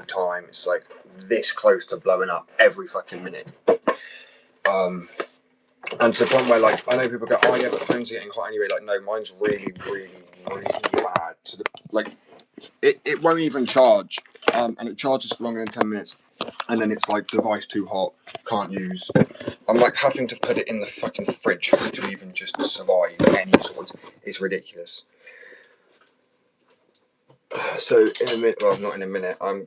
time. It's like this close to blowing up every fucking minute. And to the point where, like, I know people go, oh yeah, but the phones are getting hot anyway. Like, no, mine's really, really, really bad. To the, like, it won't even charge, and it charges for longer than 10 minutes. And then it's like, device too hot, can't use. I'm like having to put it in the fucking fridge for it to even just survive any sort. It's ridiculous. So in a minute, well, not in a minute, I'm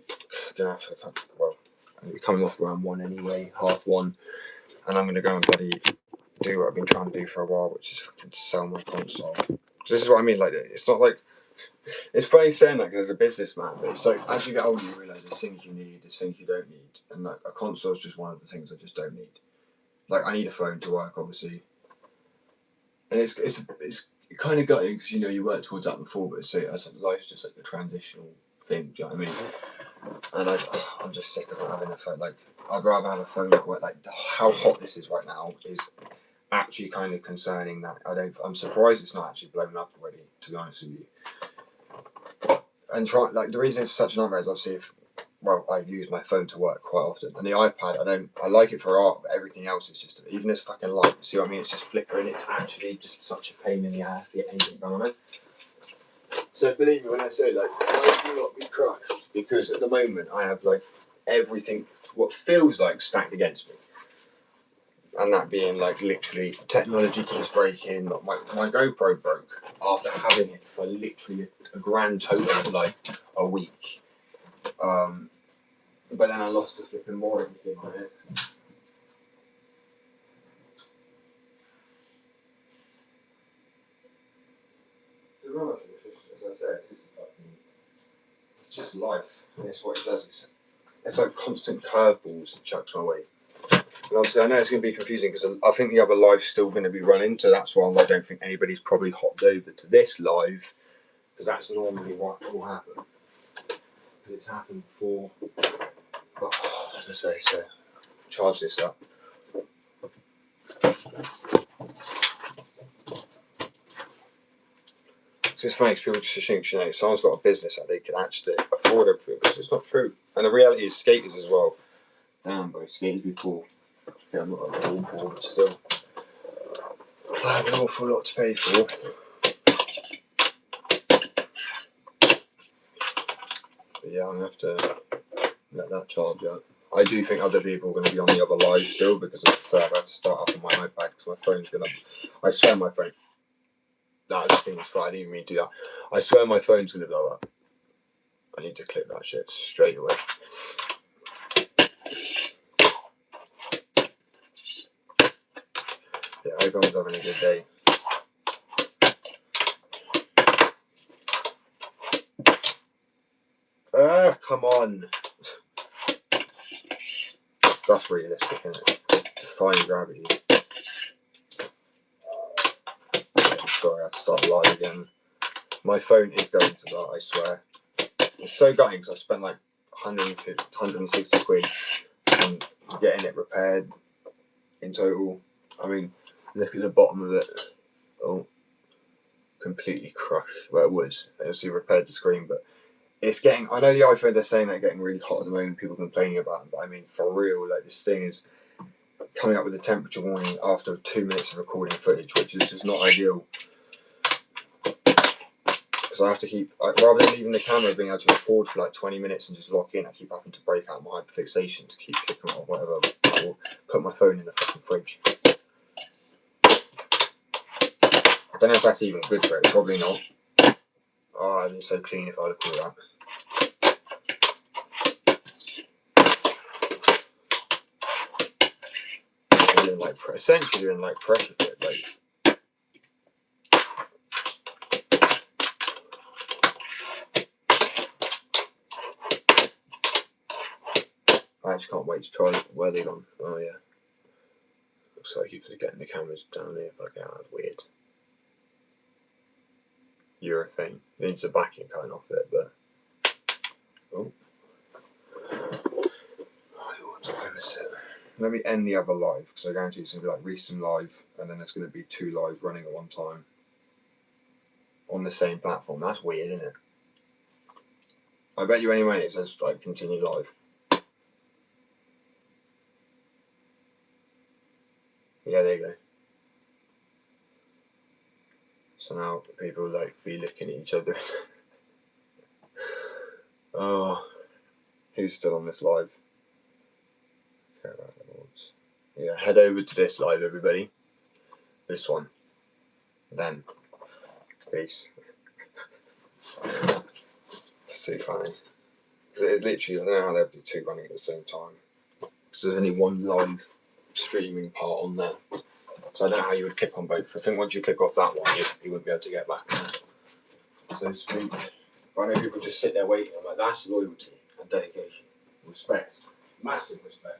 gonna have to, well, I'm gonna be coming off around 1 anyway, 1:30, and I'm gonna go and bloody do what I've been trying to do for a while, which is fucking sell my console. This is what I mean, like, it's not like, it's funny saying that because as a businessman, but it's like, as you get older, you realise there's things you need, there's things you don't need, and like, a console is just one of the things I just don't need. Like, I need a phone to work, obviously, and it's kind of gutting because, you know, you worked towards that before, but it's life's just like the transitional thing, do you know what I mean? And I'm just sick of not having a phone. Like, I'd rather have a phone that works. Like, how hot this is right now is actually kind of concerning. That I'm surprised it's not actually blown up already, to be honest with you. And the reason it's such a nightmare is obviously I use my phone to work quite often, and the iPad I like it for art, but everything else is just, even this fucking light, see what I mean? It's just flickering. It's actually just such a pain in the ass to get anything done on it. So believe me when I say, like, I do not be crushed, because at the moment I have like everything what feels like stacked against me. And that being, like, literally technology keeps breaking. My GoPro broke after having it for literally a grand total of like a week. But then I lost the flipping mooring thing on it. To be honest, as I said, it's just life. And it's what it does. It's like constant curveballs it chucks my way. And obviously, I know it's going to be confusing because I think the other live's still going to be running, so that's why I don't think anybody's probably hopped over to this live, because that's normally what will happen. Because it's happened before. But, as I say, so charge this up. It's funny because people just think, you know, someone's got a business and they can actually afford everything, because it's not true. And the reality is, skaters as well. Damn, bro, skaters before. Yeah, I'm not like all poor, but still. I have an awful lot to pay for. But yeah, I'm going to have to let that charge out. I do think other people are going to be on the other live still, because I've had to start up on my iPad because my phone's going to. I swear my phone. No, the thing is fine. I didn't even mean to do that. I swear my phone's going to blow up. I need to clip that shit straight away. Yeah, I hope everyone's having a good day. Ah, come on. That's realistic, isn't it? Defying gravity. Sorry, I have to start live again. My phone is going to die, I swear. It's so gutting because I spent like 160 quid on getting it repaired in total. I mean, look at the bottom of it. Oh, completely crushed. Well, it was. Obviously repaired the screen, but it's getting. I know the iPhone, they're saying they're getting really hot at the moment. People complaining about them, but I mean, for real, like, this thing is coming up with a temperature warning after 2 minutes of recording footage, which is just not ideal. Because I have to keep, rather than leaving the camera being able to record for like 20 minutes and just lock in, I keep having to break out my hyperfixation to keep clicking or whatever, or put my phone in the fucking fridge. I don't know if that's even good for it, probably not. Oh, I'd be so clean if I look all that. Doing like, essentially doing like pressure fit, like. I actually can't wait to try it. Where are they gone? Oh yeah. Looks like you're getting the cameras down here. Fucking hell, that's weird. Urethane. It needs the backing coming off it, but. Oh. What time is it? Let me end the other live, because I guarantee it's going to be like recent live, and then there's going to be 2 lives running at one time on the same platform. That's weird, isn't it? I bet you anyway it says like continue live. Yeah, there you go. So now people like be looking at each other. Oh, who's still on this live? Yeah, head over to this live, everybody. This one. Then. Peace. It's too funny. It literally, I don't know how they'll do two running at the same time. Because there's only one live streaming part on there. So I don't know how you would click on both. I think once you click off that one, you wouldn't be able to get back on it. So to speak. But I know people just sit there waiting. I'm like, that's loyalty and dedication. Respect. Massive respect.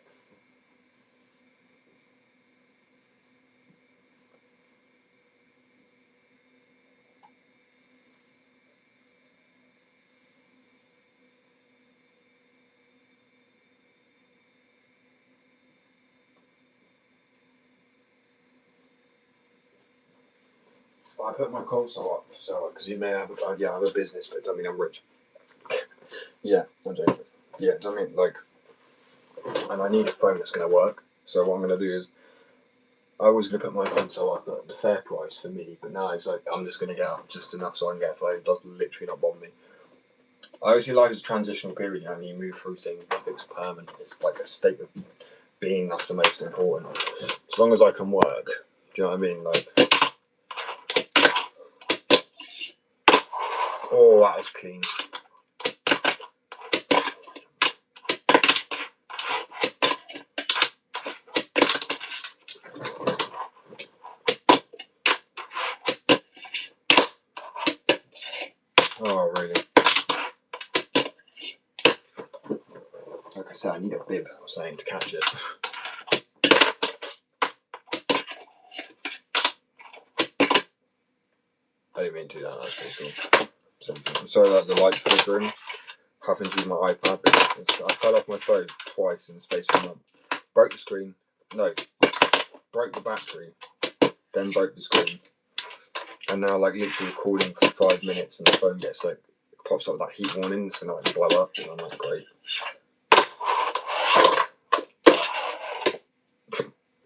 But I put my console up for sale because you may have I have a business, but it doesn't mean I'm rich. Yeah, I'm joking. Yeah, it doesn't mean like, and I need a phone that's going to work. So what I'm going to do is, I was going to put my console up at the fair price for me, but now it's like I'm just going to get up just enough so I can get a phone. It does literally not bother me. I always see life as a transitional period, and you move through things. Nothing's permanent. It's like a state of being that's the most important. As long as I can work, do you know what I mean? Like, oh, that is clean. Oh, really? Like I said, I need a bib or something to catch it. I didn't mean to do that. That's pretty cool. I'm sorry that the light's flickering. Having to use my iPad. I fell off my phone twice in the space of a month. Broke the screen. No. Broke the battery. Then broke the screen. And now, like, literally recording for 5 minutes and the phone gets, like, pops up with that heat warning, so now I can blow up. And I'm like, great.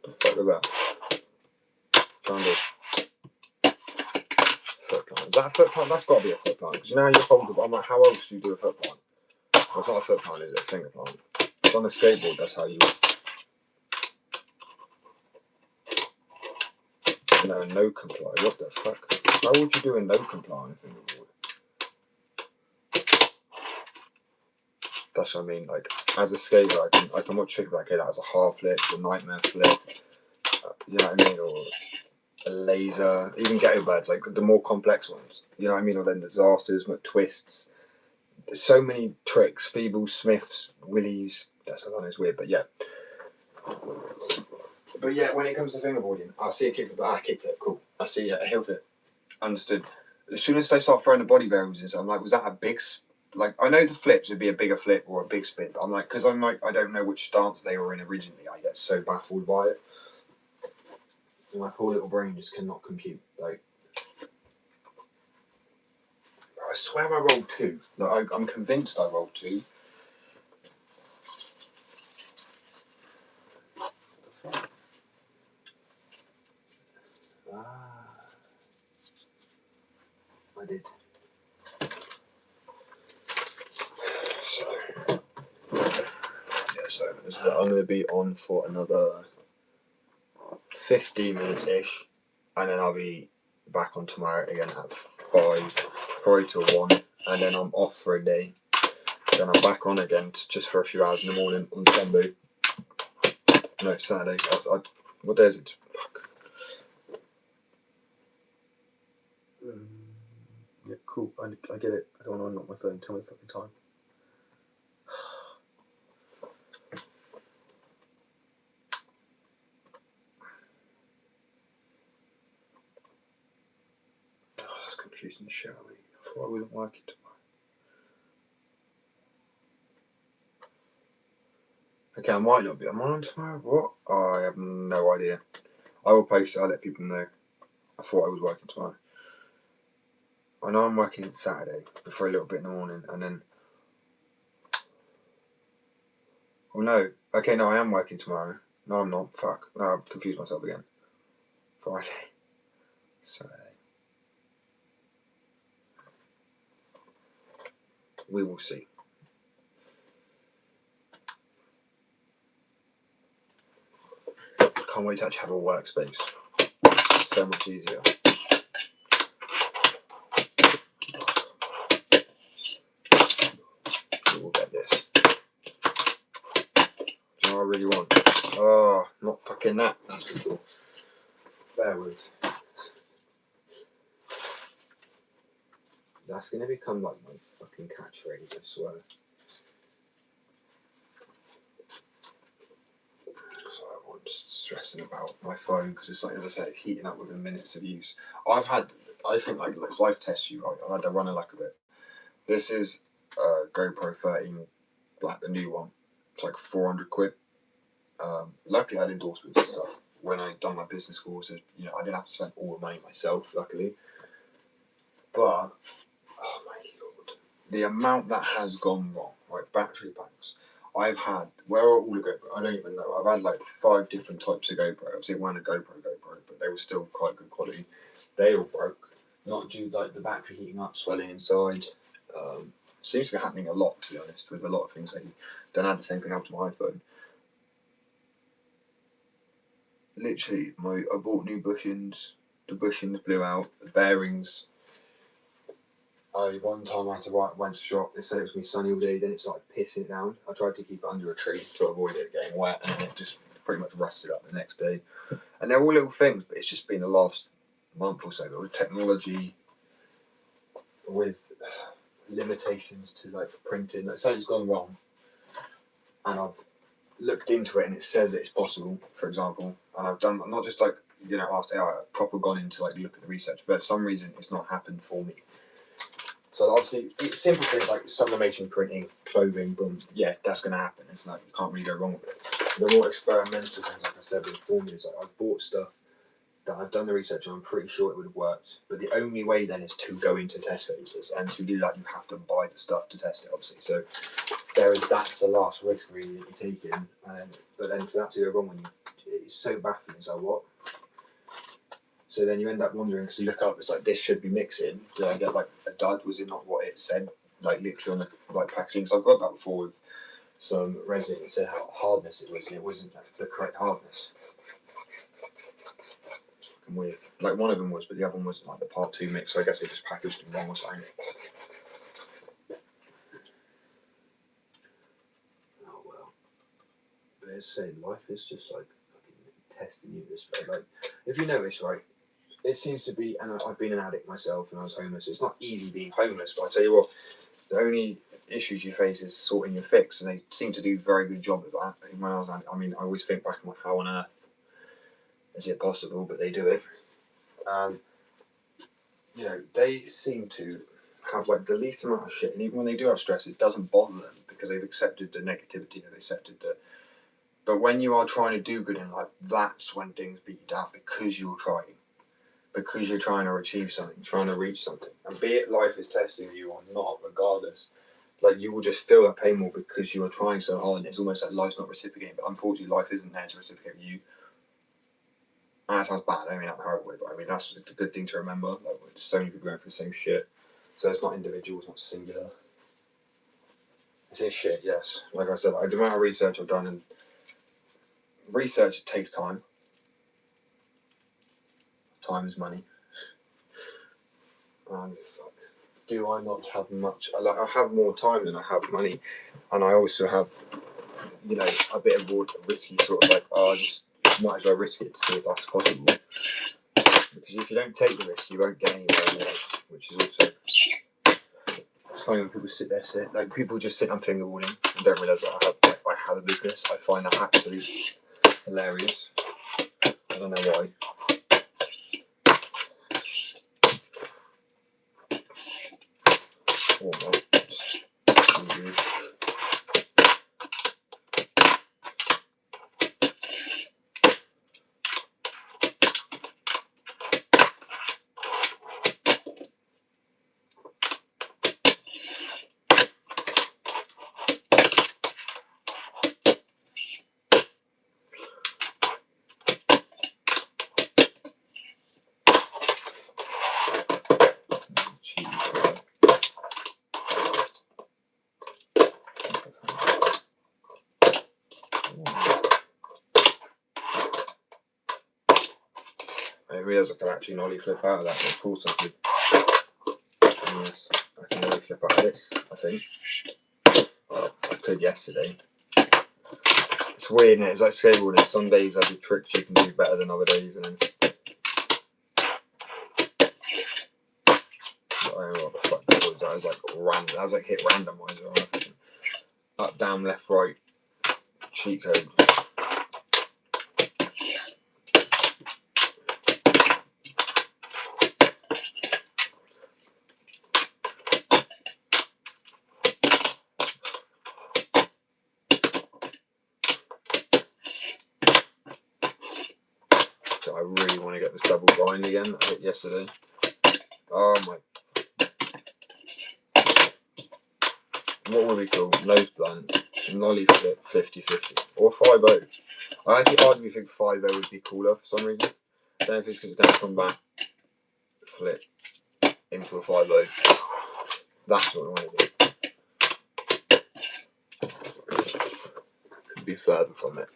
The fuck was that? Trying to. Foot plant. Is that a foot plant? That's got to be a foot plant. Because you know how you hold it. I'm like, how else do you do a foot plant? Well, it's not a foot plant, is it? A finger plant. It's on a skateboard, that's how you. No comply. What the fuck? How would you do a no comply on a fingerboard? That's what I mean. Like, as a skater, I can watch trick like that as a half flip, a nightmare flip. You know what I mean? Or a laser, even ghetto birds, like the more complex ones. You know what I mean? Or then disasters, twists. There's so many tricks. Feebles, Smiths, Willies. That's I know it's weird, but yeah. But yeah, when it comes to fingerboarding, I see a kickflip. Kickflip, cool. I see a heel flip. Understood. As soon as they start throwing the body variables in, I'm like, was that a big? Like, I know the flips would be a bigger flip or a big spin. But I'm like, because I'm like, I don't know which stance they were in originally. I get so baffled by it. And my poor little brain just cannot compute. Like, I swear I rolled 2. Like, I'm convinced I rolled 2. I did. So, yeah, so I'm going to be on for another 15 minutes ish, and then I'll be back on tomorrow again at 5, probably till 1, and then I'm off for a day. Then I'm back on again just for a few hours in the morning on Sunday. No, Saturday. What day is it? Fuck. Yeah, cool. I get it. I don't want to unlock my phone. Tell me the fucking time. Oh, that's confusing shit. I thought I wasn't working tomorrow. Okay, I might not be. Am I on tomorrow? What? Oh, I have no idea. I will post it. I'll let people know. I thought I was working tomorrow. I know I'm working Saturday for a little bit in the morning, and then Oh no. Okay, no, I am working tomorrow. No, I'm not. Fuck. No, I've confused myself again. Friday. Saturday. We will see. Can't wait to actually have a workspace. So much easier. We will get this. Do you know what I really want? Oh, not fucking that, that's for sure. Bear with. That's gonna become like my fucking catchphrase, I swear. So I'm just stressing about my phone because it's like, as I said, it's heating up within minutes of use. I think like let's life test you, right? I've had to run a like a bit. This is GoPro 13, like the new one. It's like 400 quid. Luckily, I had endorsements and stuff when I done my business courses. You know, I didn't have to spend all the money myself, luckily. But oh my lord, the amount that has gone wrong, right? Battery packs. I've had, where are all the GoPro? I don't even know. I've had like 5 different types of GoPro. Obviously, one a GoPro, but they were still quite good quality. They all broke. Not due like the battery heating up, swelling inside. Seems to be happening a lot, to be honest, with a lot of things lately. Don't have the same thing happen to my iPhone. Literally, I bought new bushings. The bushings blew out. The bearings. One time I had to went to shop. They said it was going to be sunny all day. Then it started pissing it down. I tried to keep it under a tree to avoid it getting wet, and then it just pretty much rusted up the next day. And they're all little things, but it's just been the last month or so. But with technology, with limitations to like printing, like something's gone wrong, and I've looked into it, and it says that it's possible. For example, and I'm not just like asked AI. I've proper gone into like look at the research, but for some reason it's not happened for me. So obviously, it's simple things like sublimation printing, clothing, boom. Yeah, that's going to happen. It's like you can't really go wrong with it. The more experimental things, like I said, with formulas, like I've bought stuff that I've done the research and I'm pretty sure it would have worked. But the only way then is to go into test phases, and to do that, you have to buy the stuff to test it, obviously. So that's the last risk really that you're taking. But then for that to go wrong, it's so baffling. It's like what? So then you end up wondering, because you look up, it's like this should be mixing. Did I get like a dud? Was it not what it said? Like literally on the like packaging. So I've got that before with some resin. It said how hardness it was, and it wasn't the correct hardness. It's fucking weird. Like one of them was, but the other one wasn't like the part 2 mix. So I guess they just packaged it wrong or something. Oh well. But it's saying life is just like fucking testing you this way. Like if you notice, right. It seems to be, and I've been an addict myself and I was homeless. It's not easy being homeless, but I tell you what, the only issues you face is sorting your fix, and they seem to do a very good job of that. When I was, I always think back on like, how on earth is it possible, but they do it. They seem to have like the least amount of shit, and even when they do have stress, it doesn't bother them because they've accepted the negativity, they've accepted the. But when you are trying to do good in life, that's when things beat you down because you're trying. Because you're trying to achieve something, trying to reach something. And be it life is testing you or not, regardless, like you will just feel that pain more because you are trying so hard, and it's almost like life's not reciprocating. But unfortunately, life isn't there to reciprocate you. And that sounds bad, I don't mean that in a horrible way, but I mean that's a good thing to remember. Like there's so many people going through the same shit. So it's not individual, it's not singular. It's his shit, yes. Like I said, like, the amount of research I've done, and research takes time. Time is money. And fuck, do I not have much? I have more time than I have money, and I also have, a bit of risky sort of like, I just might as well risk it to see if that's possible. Because if you don't take the risk, you won't get anywhere in life, which is also. It's funny when people like people just sit and fingerboarding and don't realise that I have a business. I find that absolutely hilarious. I don't know why. Or not. I realised I could actually nollie flip out of that, but of course I could. And yes, I can nollie flip out of this, I think. Well, I could yesterday. It's weird, isn't it? It's like skateboarding. Some days there'll be tricks you can do better than other days, and then I don't know what the fuck that was. I was like random. I was like hit randomizer. Up, down, left, right. Cheat code. So I really want to get this double grind again that I hit yesterday. Oh my. What would we call nose blunt? Nollie flip 50-50 or 5-0. I actually arguably think 5-0 would be cooler for some reason. I don't know if it's because it doesn't come back, flip into a 5-0. That's what I want to do. Could be further from it.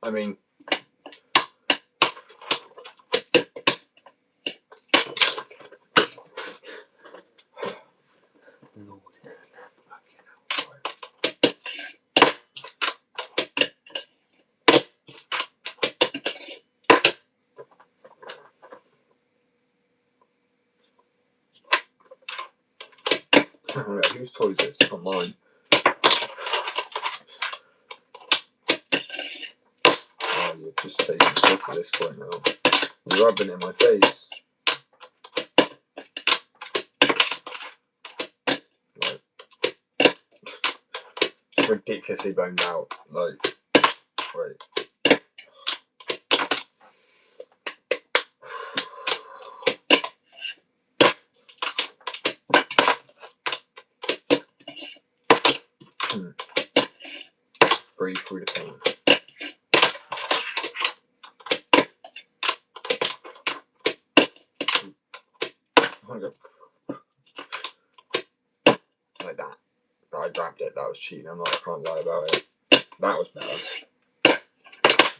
I mean, whose toy is this? It's not mine. Oh, you're just taking the piss at this point now. You're rubbing it in my face. Like, it's ridiculously boned out. Like, wait. Breathe through the pain. Like that. I grabbed it. That was cheating. I can't lie about it. That was better.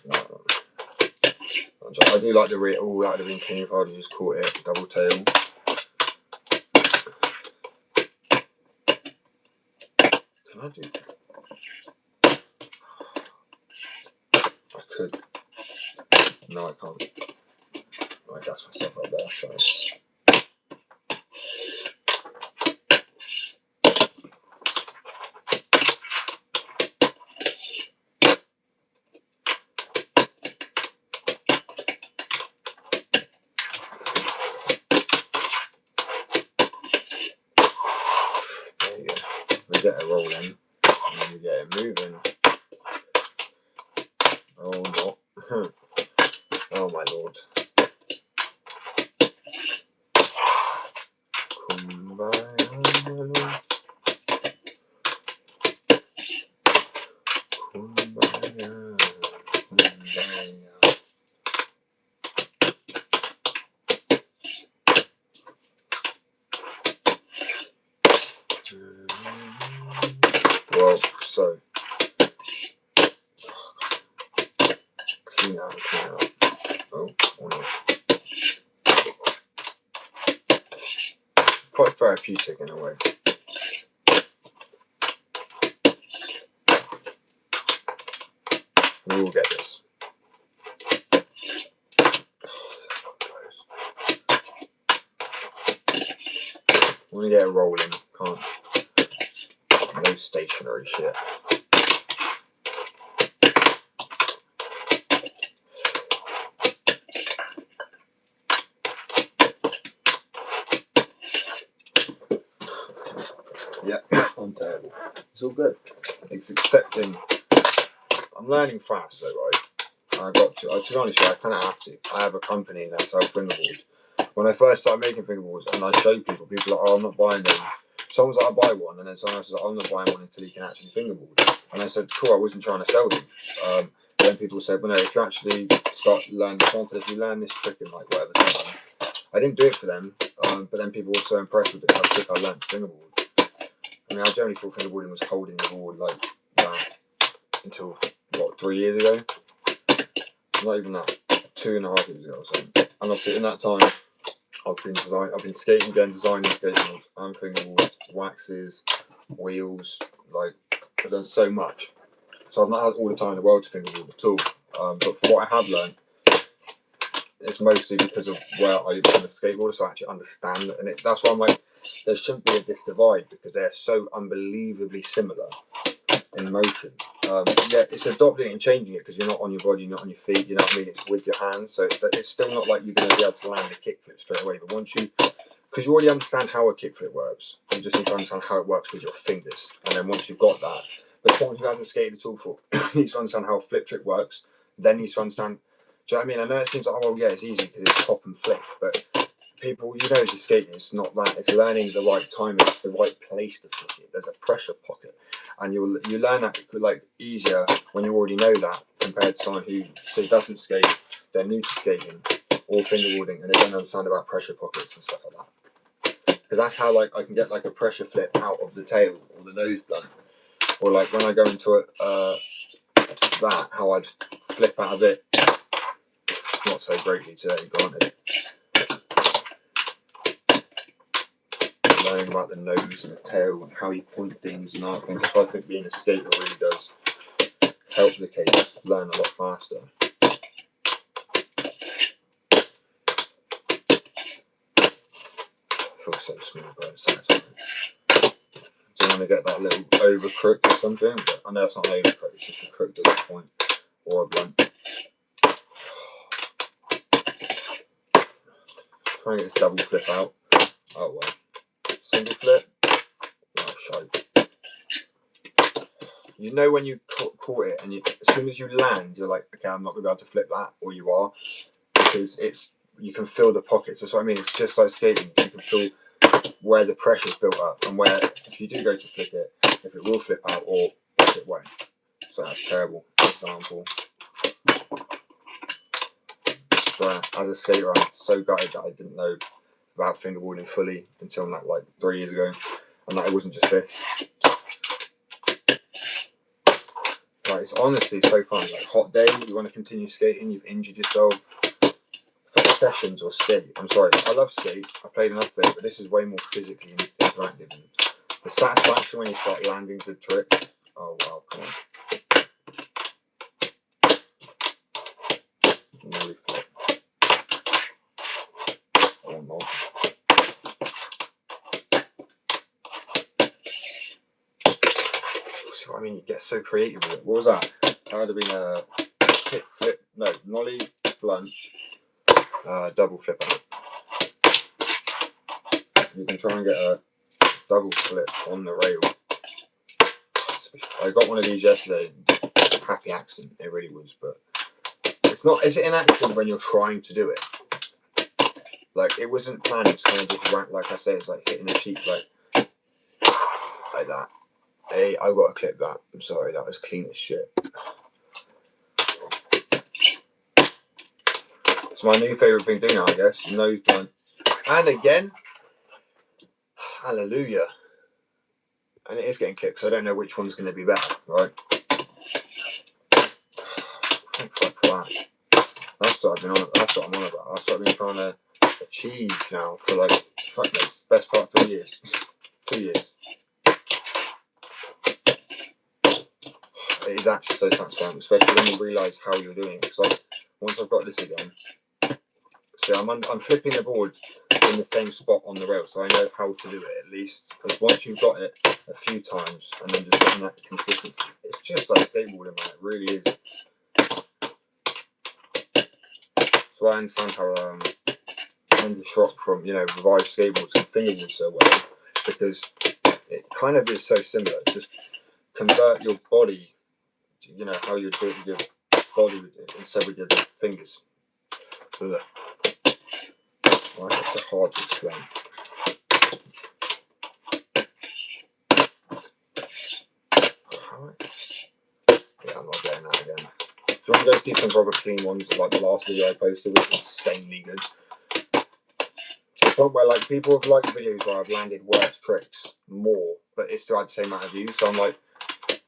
No. I do like the that would have been clean if I'd have just caught it double tail. Can I do that? I could. No, I can't. I gas myself up there, so. There you go. We get it rolling, and then we get it moving. Oh, not. Oh, my lord. Kumbaya, my lord. Kumbaya, kumbaya. Well, so clean out. Oh, or not. Quite therapeutic in a way. We will get this. I want to get it rolling. Can't. No stationary shit. Yeah, I'm terrible. It's all good. It's accepting. I'm learning fast though, right? I got to be honest with you, I kind of have to. I have a company that sells fingerboards. When I first started making fingerboards and I showed people are like, oh, I'm not buying them. Someone's like, I'll buy one, and then someone else was like, I'm not buying one until you can actually fingerboard. And I said, cool, I wasn't trying to sell them. Then people said, well, no, if you actually if you learn this trick in like whatever time. I didn't do it for them, but then people were so impressed with it how quick I learned fingerboard. I mean, I generally thought fingerboarding was holding the board like that until what, 3 years ago? Not even that, 2.5 years ago or something. And obviously in that time, I've been skating again, designing skateboards, and fingerboards, waxes, wheels. Like, I've done so much. So I've not had all the time in the world to fingerboard at all. But for what I have learned, it's mostly because of where I'm a skateboarder, so I actually understand it. And that's why I'm like, there shouldn't be this divide, because they're so unbelievably similar in motion. Yeah, it's adopting it and changing it, because you're not on your body, you're not on your feet, you know what I mean? It's with your hands, so it's still not like you're going to be able to land a kickflip straight away. But once you, because you already understand how a kickflip works, you just need to understand how it works with your fingers. And then once you've got that, but someone who hasn't skated at all for needs to understand how a flip trick works, then needs to understand. Do you know what I mean? I know it seems like, oh well, yeah, it's easy because it's pop and flick, but people, you know, as you're skating, it's not that. It's learning the right timing, the right place to flick it. There's a pressure pocket, and you learn that like easier when you already know that, compared to someone who doesn't skate, they're new to skating or fingerboarding, and they don't understand about pressure pockets and stuff like that. Because that's how like I can get like a pressure flip out of the tail or the nose blunt, or like when I go into it, that how I'd flip out of it. Not so greatly today, granted. Learning about the nose and the tail and how you point things and other things. So I think being a skater really does help the kids learn a lot faster. I feel so small, but it's satisfying. Do you want to get that little over crook or something? But I know it's not an over crook, it's just a crook to the point, or a blunt. Trying to get this double flip out. Oh well. Single flip. Oh, shite. You know when you caught it, and as soon as you land, you're like, okay, I'm not going to be able to flip that, or you are, because you can feel the pockets. That's what I mean. It's just like skating. You can feel where the pressure's built up, and where if you do go to flip it, if it will flip out or if it won't. So that's terrible. Example. So as a skater, I'm so gutted that I didn't know about fingerboarding fully until like 3 years ago, and that it wasn't just this. Like, it's honestly so fun. Like, hot day, you want to continue skating, you've injured yourself. For sessions or skate, I'm sorry, I love skate, I played enough of it, but this is way more physically interactive. And the satisfaction when you start landing good tricks, oh wow, come on. Nearly flip. One more. See what I mean? You get so creative with it. What was that? That would have been a kick flip, no, nollie, blunt, double flip out. You can try and get a double flip on the rail. I got one of these yesterday. Happy accident, it really was, but it's not. Is it an accident when you're trying to do it? Like, it wasn't planned. It's kind of just like I say, it's like hitting a cheek like that. Hey, I've got to clip that. I'm sorry, that was clean as shit. It's my new favourite thing to do now, I guess. Nose blunt. And again, hallelujah. And it is getting clipped, because I don't know which one's going to be better, right? Thank fuck for that. That's what I've been on. That's what I'm on about. That's what I've been trying to achieve now for like, fuck knows, best part of 2 years. 2 years. It is actually so satisfying, especially when you realise how you're doing it. Because like, once I've got this again, see, I'm flipping the board in the same spot on the rail, so I know how to do it at least. Because once you've got it a few times and then just getting that consistency, it's just like skateboarding, man. It really is. So I understand how Andy Schrock from Revive Skateboards and fingerboards so well, because it kind of is so similar. Just convert your body to, how you do it with your body instead with your fingers. Ugh. Why is it so hard to explain? Yeah, I'm not getting that again. So I'm going to see some proper clean ones, like the last video I posted, which was insanely good. To the point where like people have liked videos where I've landed worse tricks more, but it's still had the same amount of views. So I'm like,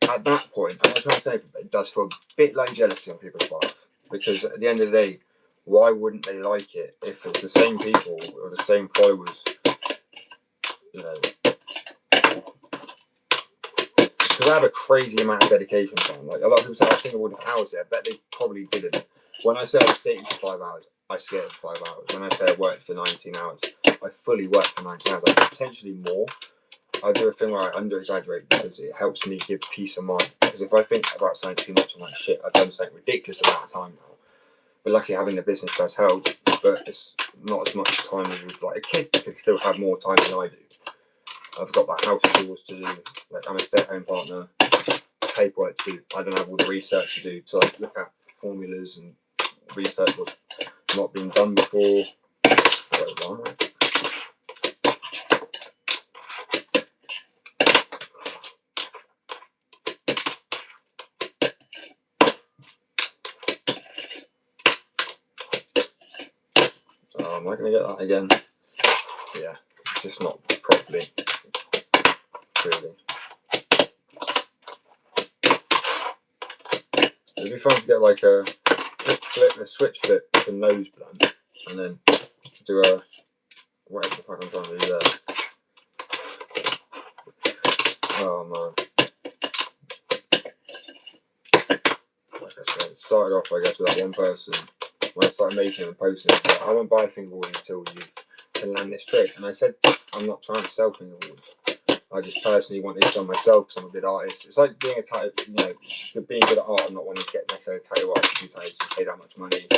at that point, I'm not trying to say anything, but it does feel a bit like jealousy on people's behalf. Because at the end of the day, why wouldn't they like it if it's the same people or the same followers? You know, because I have a crazy amount of dedication time. Like a lot of people say, I think I would have hours there. I bet they probably didn't. When I say I skated for 5 hours, I skated for 5 hours. When I say I worked for 19 hours, I fully worked for 19 hours. Like potentially more. I do a thing where I under-exaggerate because it helps me give peace of mind. Because if I think about something too much, I'm like, shit, I've done something ridiculous amount of time now. But luckily having the business does help, but it's not as much time as you'd like. A kid can still have more time than I do. I've got like house chores to do, like I'm a stay-at-home partner, paperwork to do. I don't have all the research to do to like look at formulas and research what's not been done before. Am I going to get that again? Yeah, just not properly, really. It'd be fun to get like a switch flip with a nose blunt, and then do a whatever the fuck I'm trying to do there. Oh man. Like I said, it started off, I guess, with that one person. When I started making and posting, like, I won't buy a fingerboard until you can land this trick. And I said, I'm not trying to sell fingerboards. I just personally wanted it done myself because I'm a good artist. It's like being a tattoo, you know, being good at art and not wanting to get necessarily a tattoo artist to do tattoos to pay that much money.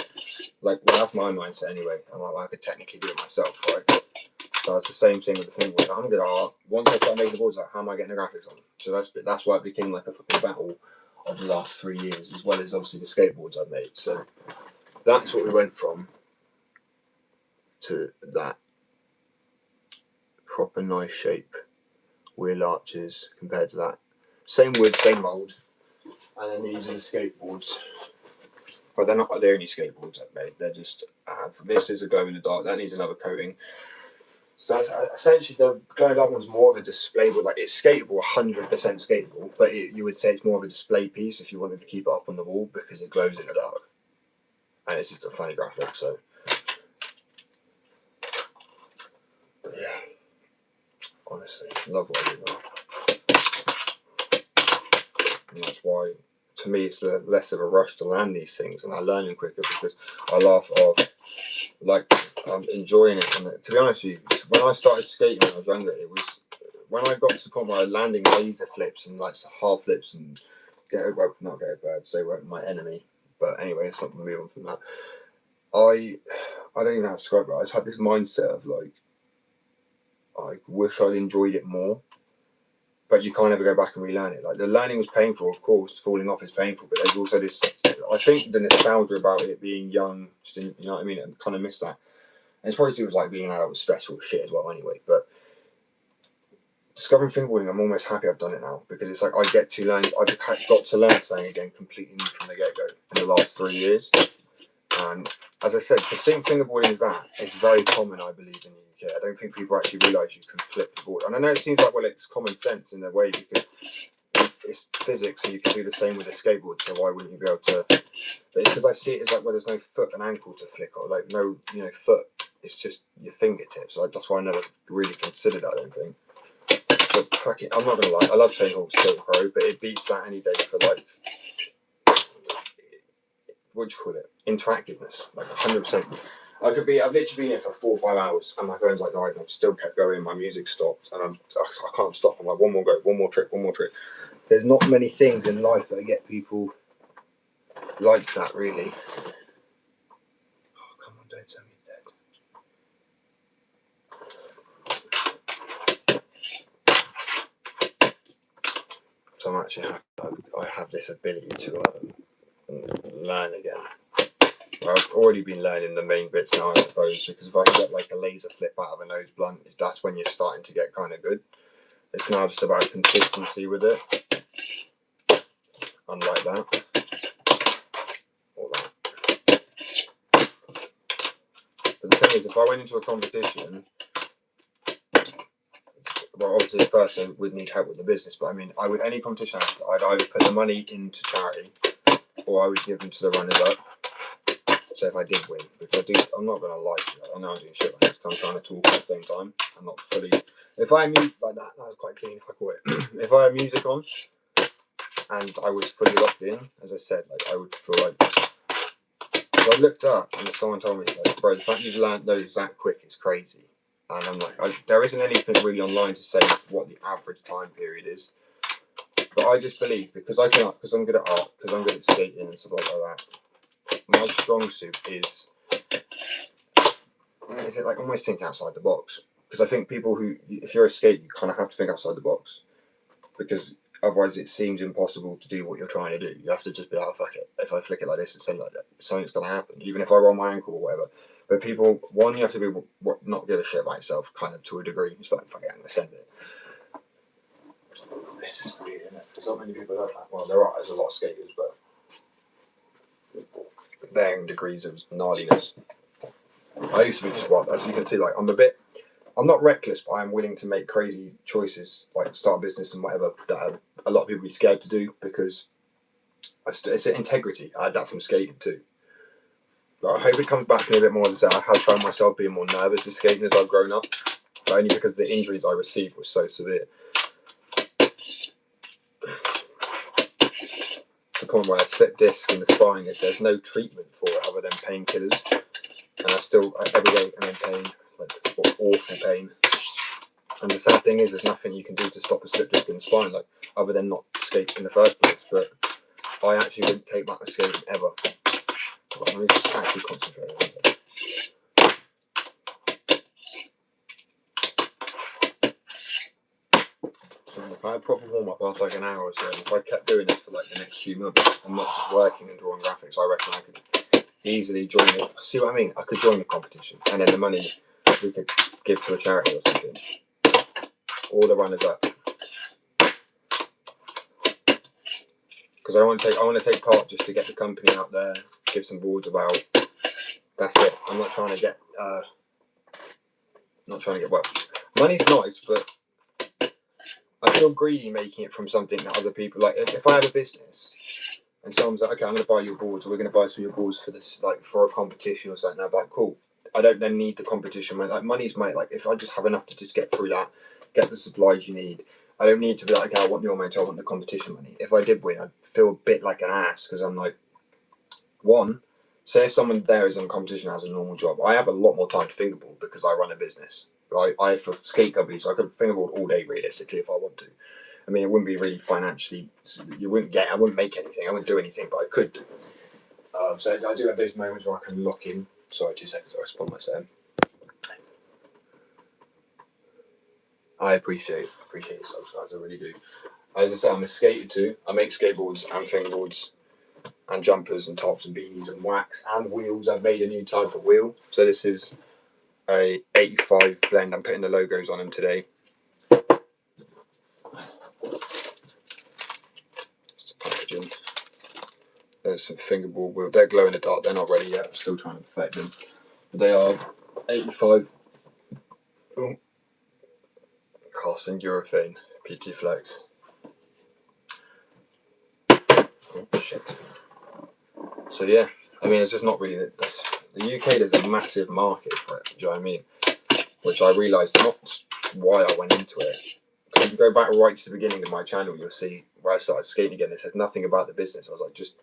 Like, well, that's my mindset anyway. I'm like, I could technically do it myself, right? So it's the same thing with the fingerboards. I'm good at art. Once I start making the boards, like, how am I getting the graphics on? So that's why it became like a fucking battle of the last 3 years, as well as obviously the skateboards I've made. So that's what we went from to that proper nice shape, wheel arches compared to that. Same wood, same mould. And then these are the skateboards. But they're not the only skateboards I've made. They're just, this is a glow in the dark. That needs another coating. So that's essentially the glow in the dark one's more of a display board. Like it's skatable, 100% skatable, but you would say it's more of a display piece if you wanted to keep it up on the wall because it glows in the dark. And it's just a funny graphic, so. But yeah, honestly, love what I do now. And that's why, to me, it's less of a rush to land these things, and I learn them quicker because I laugh off, like, I'm enjoying it. And to be honest with you, when I started skating when I was younger, it was when I got to the point where I was landing laser flips and like half flips and not get birds, they weren't my enemy. But anyway, it's not moving on from that. I don't even know how to describe it. I just had this mindset of like, I wish I'd enjoyed it more. But you can't ever go back and relearn it. Like the learning was painful, of course. Falling off is painful, but there's also this. I think the nostalgia about it being young, you know what I mean. I kind of miss that. And it's probably too like being an adult was stressful shit as well, anyway. But discovering fingerboarding, I'm almost happy I've done it now because it's like I get to learn. I've got to learn something again completely new from the get go in the last 3 years. And as I said, to think fingerboarding is that, it's very common, I believe, in the UK. I don't think people actually realise you can flip the board. And I know it seems like, well, it's common sense in a way because it's physics and you can do the same with a skateboard, so why wouldn't you be able to? But it's because I see it as like where there's no foot and ankle to flick or like no, foot. It's just your fingertips. Like, that's why I never really considered that, I don't think. But fuck it, I'm not going to lie. I love Tony Hawk's Skate Pro, but it beats that any day for like, what do you call it? Interactiveness, like 100%. I've literally been here for 4 or 5 hours, and my phone's like died, and I've still kept going. My music stopped, and I can't stop. I'm like, one more go, one more trick, one more trick. There's not many things in life that get people like that, really. Oh, come on, don't tell me dead. So I'm actually I have this ability to learn again. I've already been learning the main bits now, I suppose, because if I can get like a laser flip out of a nose blunt, that's when you're starting to get kind of good. It's now just about consistency with it. Unlike that. Or that. But the thing is, if I went into a competition, well, obviously first I would need help with the business, but I mean, I would any competition I'd either put the money into charity or I would give them to the runners up. So if I did win, because I'm not gonna lie to you, I know I'm doing shit like this, 'cause I'm trying to talk at the same time. I'm not fully. If I had music like that was quite clean. If I call it, if I had music on and I was fully locked in, as I said, like I would feel like. So I looked up and someone told me, like, bro, the fact you've learned those that quick is crazy. And I'm like, there isn't anything really online to say what the average time period is. But I just believe because I'm good at art, because I'm good at skating and stuff like that. My strong suit is it like almost think outside the box? Because I think people if you're a skater, you kind of have to think outside the box, because otherwise it seems impossible to do what you're trying to do. You have to just be like, oh, fuck it. If I flick it like this and send like that, something's going to happen, even if I roll my ankle or whatever. But people, one, you have to be not give a shit about yourself, kind of to a degree. It's like, fuck it, I'm going to send it. This is weird, isn't it? There's not many people like that. Well, there's a lot of skaters, but varying degrees of gnarliness. I used to be just wild, as you can see. Like I'm not reckless, but I'm willing to make crazy choices, like start a business and whatever that a lot of people be scared to do, because it's an integrity. I had that from skating too. But I hope it comes back to me a bit more. As I said, I have found myself being more nervous at skating as I've grown up, but only because the injuries I received were so severe. To the point where I slipped disc in the spine. If there's no treatment for it other than painkillers, and I still every day I'm in pain, like awful pain. And the sad thing is, there's nothing you can do to stop a slip disc in the spine, like other than not skate in the first place. But I actually wouldn't take back my skating ever. I need to actually concentrate on it. If I had a proper warm up after like an hour or so, and if I kept doing this for like the next few months and not just working and drawing graphics, I reckon I could easily join it. See what I mean? I could join the competition, and then the money we could give to a charity or something. All the runners up. Because I want to take part just to get the company out there, give some boards about. That's it. I'm not trying to get well. Money's nice, but I feel greedy making it from something that other people like. If I have a business and someone's like, okay, I'm going to buy your boards, or we're going to buy some of your boards for this, like for a competition or something. I'm like, cool. I don't then need the competition. Like money's money. Like if I just have enough to just get through that, get the supplies you need. I don't need to be like, okay, I want your money, I want the competition money. If I did win, I'd feel a bit like an ass, because I'm like, one, say if someone there is in competition has a normal job, I have a lot more time to fingerboard because I run a business. Right? I have a skate company, so I could fingerboard all day realistically if I want to. I mean, it wouldn't be really financially. I wouldn't make anything. I wouldn't do anything, but I could do. So I do have those moments where I can lock in. Sorry, 2 seconds. I respond myself. I appreciate yourselves, guys. I really do. As I say, I'm a skater too. I make skateboards and fingerboards and jumpers and tops and beanies and wax and wheels. I've made a new type of wheel. So this is a 85 blend. I'm putting the logos on them today. Just packaging. There's some fingerboard wheels. They're glow in the dark. They're not ready yet. I'm still trying to perfect them. But they are 85 Carson urethane PT Flex. Oh shit. So yeah, I mean, it's just not really. The UK, there's a massive market for it. Do you know what I mean? Which I realised not why I went into it. If you go back right to the beginning of my channel, you'll see where I started skating again. It says nothing about the business. I was like, just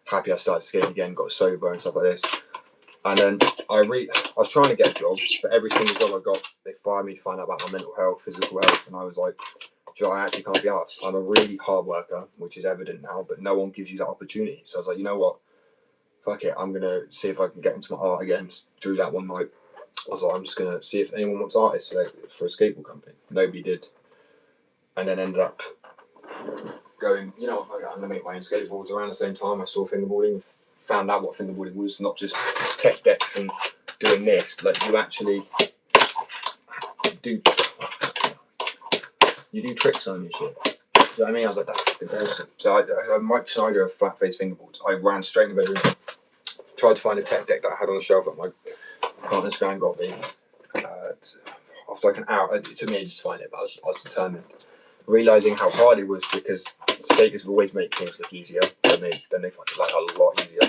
happy I started skating again, got sober and stuff like this. And then I was trying to get a job, but every single job I got, they fired me to find out about my mental health, physical health, and I was like, I actually can't be asked. I'm a really hard worker, which is evident now, but no one gives you that opportunity. So I was like, you know what? Fuck it, I'm gonna see if I can get into my art again. Drew that one night. I was like, I'm just gonna see if anyone wants artists for a skateboard company. Nobody did, and then ended up going, you know, I'm gonna make my own skateboards. Around the same time, I saw fingerboarding, found out what fingerboarding was, not just tech decks and doing this. Like you actually do tricks on your shit. You know what I mean? I was like, that's awesome. So I Mike Schneider of Flat Face Fingerboards. I ran straight in the bedroom, tried to find a tech deck that I had on the shelf that my partner's grand got me. I after like an hour, it took me ages to find it, but I was determined. Realising how hard it was because skaters always make things look easier, then they find it like a lot easier.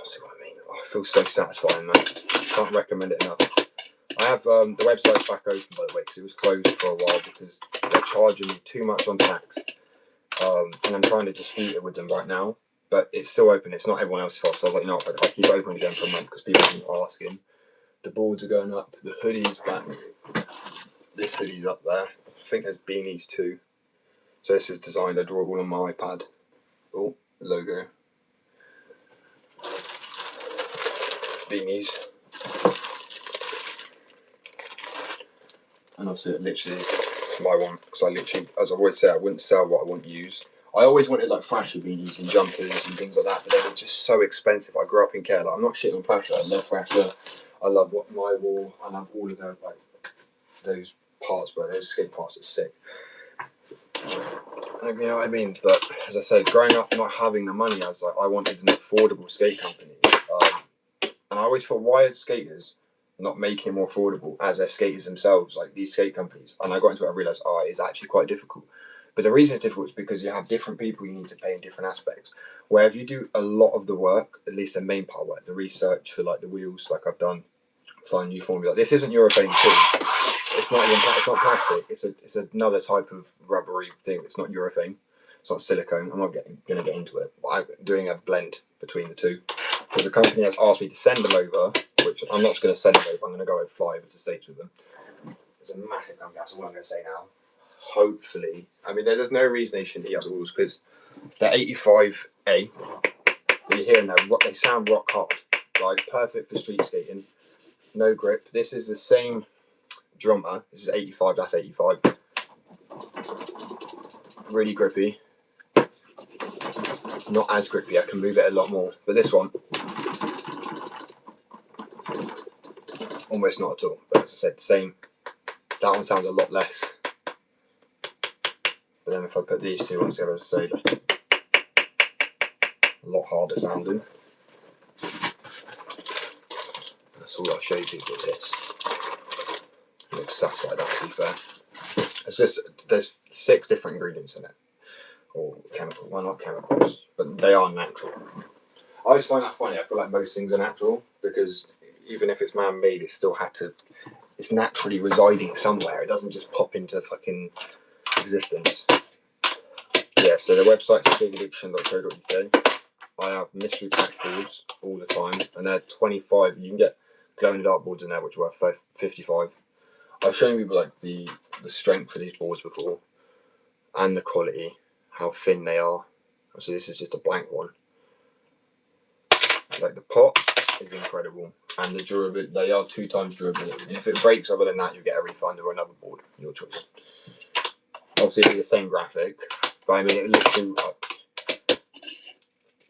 See what I mean? Oh, it feels so satisfying, man. Can't recommend it enough. I have the website's back open, by the way, because it was closed for a while because they're charging me too much on tax. And I'm trying to dispute it with them right now, but it's still open. It's not everyone else's fault, so I was like, you know what, I keep it open again for a month because people have been asking. The boards are going up, the hoodie's back. This hoodie's up there. I think there's beanies too. So this is designed, I draw all on my iPad. Oh, logo. Beanies. And also literally my one, because I literally, as I always say, I wouldn't sell what I wouldn't use. I always wanted like Thrasher beanies and jumpers and things like that, but they were just so expensive. I grew up in Care. Like, I'm not shitting on Thrasher. I love Thrasher. I love what my wall. I love all of those like those parts, bro. Those skate parts are sick. You know what I mean? But as I say, growing up not having the money, I was like, I wanted an affordable skate company. And I always thought, why are skaters not making it more affordable as they're skaters themselves, like these skate companies? And I got into it and realised, it's actually quite difficult. But the reason it's difficult is because you have different people you need to pay in different aspects. Where if you do a lot of the work, at least the main part work, the research for like the wheels, like I've done, find new formula. This isn't urethane too. It's not even. It's not plastic. It's another type of rubbery thing. It's not urethane. It's not silicone. I'm not going to get into it. But I'm doing a blend between the two. Because the company has asked me to send them over, which I'm not just going to send them over. I'm going to go over 5 to States with them. It's a massive company. That's all I'm going to say now. Hopefully, I mean, there's no reason they shouldn't eat other wheels because they're 85A. But you hear them, they sound rock hard. Like perfect for street skating. No grip. This is the same drummer. This is 85. That's 85. Really grippy. Not as grippy. I can move it a lot more. But this one, almost not at all. But as I said, same. That one sounds a lot less. But then if I put these two on together, as I say, a lot harder sounding. That's all I'll show you people with this. It looks sus like that, to be fair. It's just, there's 6 different ingredients in it. Or chemical, well not chemicals, but they are natural. I always find that funny. I feel like most things are natural because even if it's man-made, it's naturally residing somewhere. It doesn't just pop into fucking existence. Yeah, so the website's bigaddiction.co.uk. I have mystery pack boards all the time, and they're 25. You can get glow in the dark boards in there, which are worth 55. I've shown people like the strength for these boards before, and the quality, how thin they are. So this is just a blank one. Like the pot is incredible, and the durability, they are 2 times durability. And if it breaks other than that, you get a refund or another board, your choice. Obviously, it'll be the same graphic, but I mean, it literally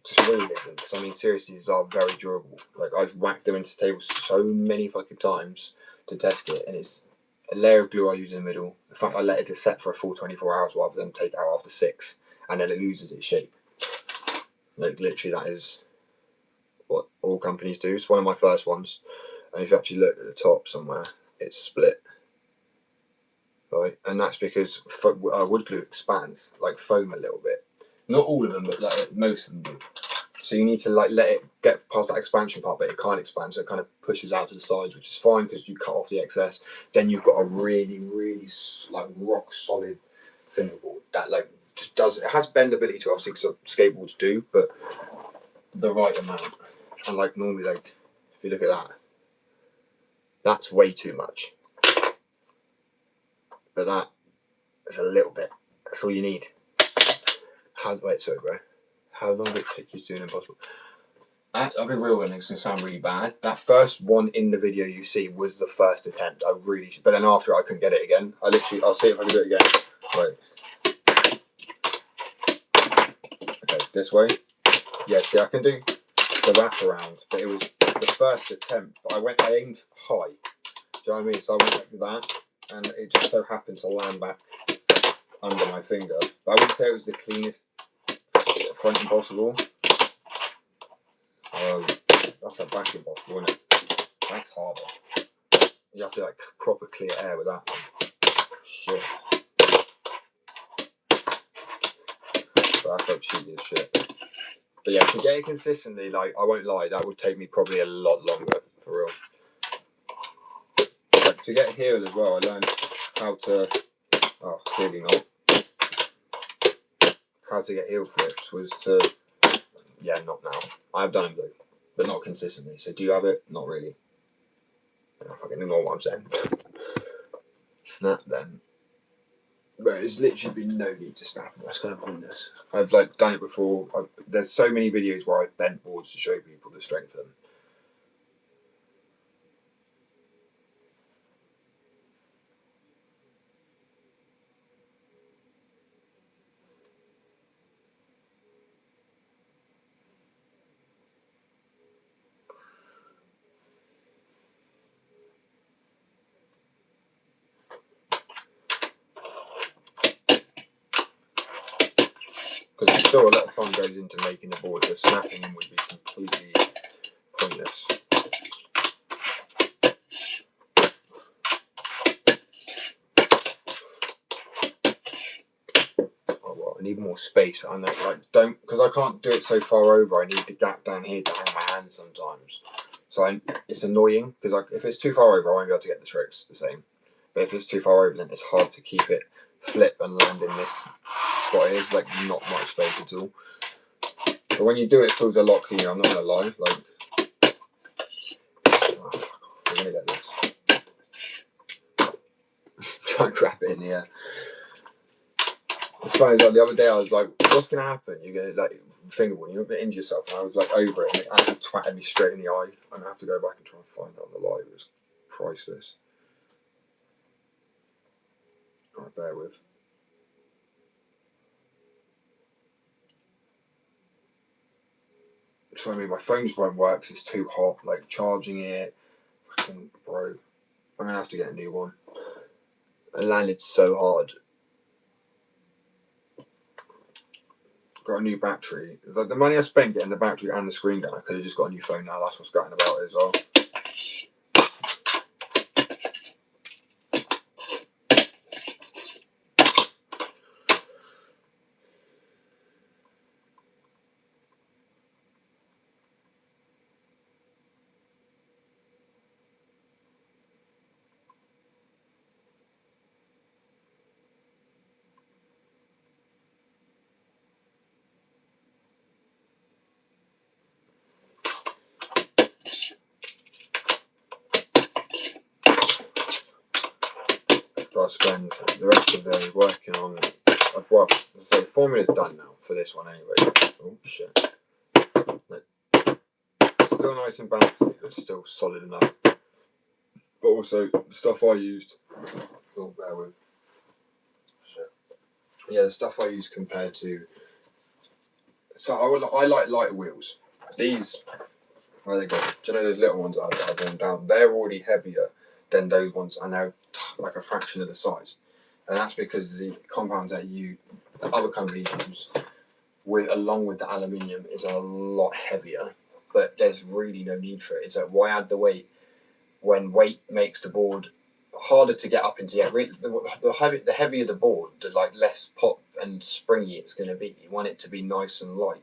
just really isn't. Because I mean, seriously, these are very durable. Like I've whacked them into tables so many fucking times to test it, and it's a layer of glue I use in the middle. The fact I let it to set for a full 24 hours rather than take it out after 6, and then it loses its shape. Like literally, that is what all companies do. It's one of my first ones, and if you actually look at the top somewhere, it's split. Right, and that's because wood glue expands like foam a little bit. Not all of them, but like most of them do. So you need to like let it get past that expansion part, but it can't expand, so it kind of pushes out to the sides, which is fine because you cut off the excess. Then you've got a really, really like rock solid fingerboard that like just does. It has bendability to obviously because skateboards do, but the right amount. And like normally, like if you look at that, that's way too much. But that is a little bit. That's all you need. Wait, sorry, bro. How long did it take you to do an impossible? I'll be real, and it's gonna sound really bad. That first one in the video you see was the first attempt. I really, but then after I couldn't get it again. I'll see if I can do it again. Right. Okay, this way. Yeah, see, I can do the wraparound, but it was the first attempt. But I aimed high. Do you know what I mean? So I went like that, and it just so happened to land back under my finger. But I wouldn't say it was the cleanest front impossible. That's a back impossible, isn't it? That's harder. You have to like proper clear air with that one. Shit. But that's like cheaty as shit. But yeah, to get it consistently, like, I won't lie, that would take me probably a lot longer, for real. Like, to get here as well, I learned how to, oh, clearly not, how to get heel flips was to, yeah, not now. I've done them though, but not consistently. So do you have it? Not really. I don't fucking know what I'm saying. Snap then. But there's literally been no need to snap. That's kind of pointless. I've like done it before. There's so many videos where I've bent boards to show people the strength of them. Because still a lot of time goes into making the board, so snapping them would be completely pointless. Oh well, I need more space. I know, like, don't, because I can't do it so far over. I need the gap down here to hang my hand sometimes. So it's annoying because if it's too far over, I won't be able to get the tricks the same. But if it's too far over, then it's hard to keep it flip and land in this spot here. It's like not much space at all. But when you do it, it feels a lot cleaner. I'm not gonna lie. Like, oh, fuck off. We're gonna get this. Try and grab it in the air. It's funny, like the other day I was like, what's gonna happen? You're gonna like fingerboard, you're gonna injure yourself, and I was like over it and it actually twatted me straight in the eye. And I have to go back and try and find out the live. It was priceless. Alright, bear with. So I mean, my phone just won't work because it's too hot. Like charging it, fucking bro. I'm gonna have to get a new one. It landed so hard. Got a new battery. Like the money I spent getting the battery and the screen down, I could have just got a new phone now. That's what's going about it as well. So I spend the rest of the day working on it. Well, the formula's done now for this one anyway. Oh shit. Like, still nice and bouncy, but still solid enough. But also, the stuff I used, oh, bear with. Shit. Yeah, the stuff I used compared to. So I like lighter wheels. These, where they go? Do you know those little ones I've worn down? They're already heavier than those ones, and they're like a fraction of the size. And that's because the compounds that the other companies use, along with the aluminium, is a lot heavier. But there's really no need for it. It's like, why add the weight when weight makes the board harder to get up into the air? The heavier the board, the like less pop and springy it's going to be. You want it to be nice and light.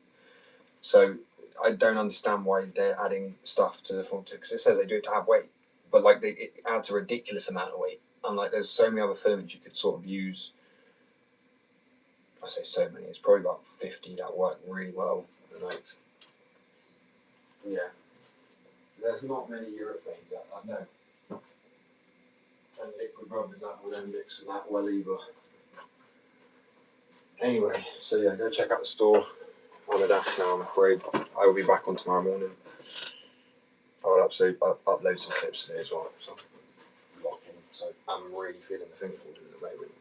So I don't understand why they're adding stuff to the form, because it says they do it to have weight, but like it adds a ridiculous amount of weight. And like there's so many other filaments you could sort of use. I say so many. It's probably about 50 that work really well. And like, yeah, there's not many urethanes that I know. And liquid rubbers that will then mix with that well either. Anyway, so yeah, go check out the store. I'm a dash now, I'm afraid. I will be back on tomorrow morning. I'll upload some clips today as well. So I'm locking. So I'm really feeling the fingerboard at the moment.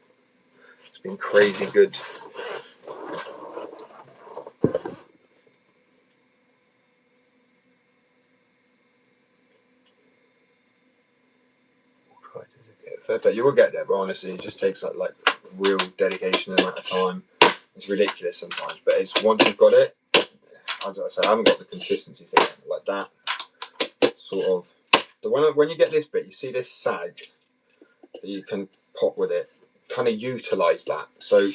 It's been crazy good. Fair play. You will get there, but honestly, it just takes like real dedication and amount of time. It's ridiculous sometimes, but it's once you've got it. As I said, I haven't got the consistency thing like that. Sort of when you get this bit, you see this sag that you can pop with it. Kind of utilize that. So,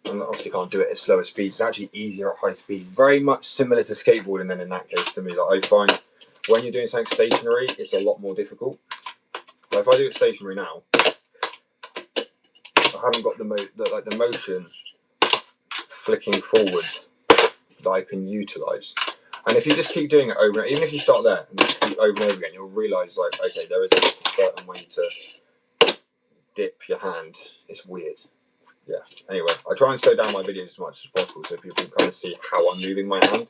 and obviously can't do it at slower speeds. It's actually easier at high speed. Very much similar to skateboarding then in that case to me. Like I find when you're doing something stationary, it's a lot more difficult. Like if I do it stationary now, I haven't got the motion flicking forward that I can utilize. And if you just keep doing it over, even if you start there and just keep over and over again, you'll realize like, okay, there is a certain way to dip your hand. It's weird. Yeah. Anyway, I try and slow down my videos as much as possible so people can kind of see how I'm moving my hand.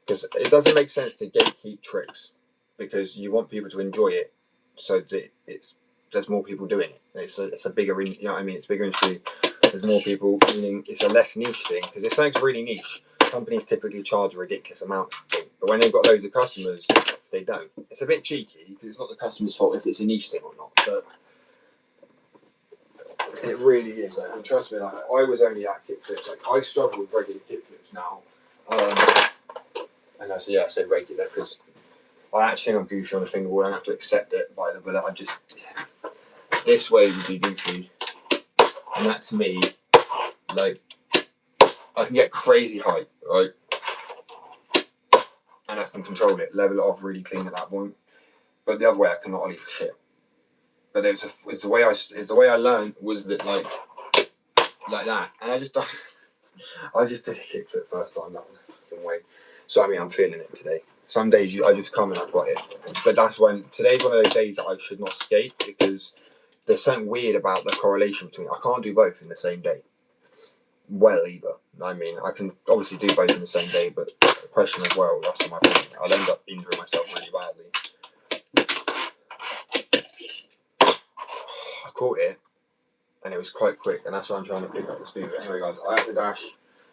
Because it doesn't make sense to gatekeep tricks because you want people to enjoy it, so that there's more people doing it. It's a bigger, you know what I mean? It's bigger industry. There's more people, meaning it's a less niche thing. Because if something's really niche, companies typically charge a ridiculous amount. But when they've got loads of customers, they don't. It's a bit cheeky because it's not the customer's fault if it's a niche thing or not. But it really is. Like, and trust me, like I was only at kickflips. Like I struggle with regular kickflips now. And I say regular because I actually think I'm goofy on the fingerboard. I have to accept it by the bullet. This way would be goofy, and that to me, like I can get crazy height, right, and I can control it, level it off really clean at that point. But the other way, I cannot ollie for shit. But it's the way I learned was that like that, and I just did a kickflip first time. That was a fucking way. So I mean, I'm feeling it today. Some days I just come and I've got it. But today's one of those days that I should not skate because there's something weird about the correlation between I can't do both in the same day. Well, either. I mean, I can obviously do both in the same day, but the question as well, that's my point. I'll end up injuring myself really badly. I caught it and it was quite quick, and that's why I'm trying to pick up the speed. But anyway, guys, I have to dash.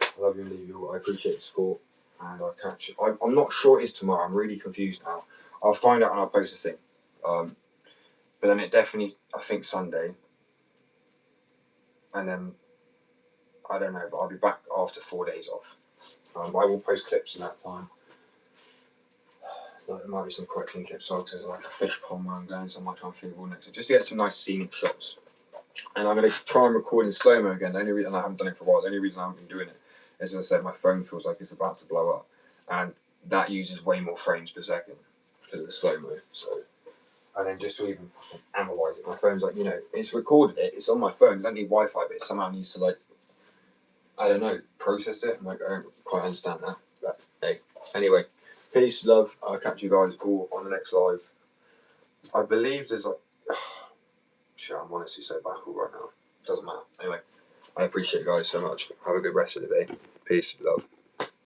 I love you and leave you. I appreciate the support. And I'll catch it. I'm not sure it is tomorrow. I'm really confused now. I'll find out and I'll post a thing. But then it definitely, I think Sunday. And then, I don't know, but I'll be back after 4 days off. I will post clips in that time. There might be some quite clean clips. So there's like a fish pond where I'm going, so I might try and fingerboard next. Just to get some nice scenic shots. And I'm going to try and record in slow-mo again. The only reason I haven't done it for a while, the only reason I haven't been doing it is, as I said, my phone feels like it's about to blow up. And that uses way more frames per second because of the slow-mo. So, and then just to even analyse it, my phone's like, it's recorded it, it's on my phone, I don't need Wi-Fi, but it somehow needs to, like, I don't know, process it. I'm like, I don't quite understand that. But hey, anyway, peace, love. I'll catch you guys all on the next live. I believe there's like, shit, I'm honestly so baffled right now. Doesn't matter. Anyway, I appreciate you guys so much. Have a good rest of the day. Peace, love.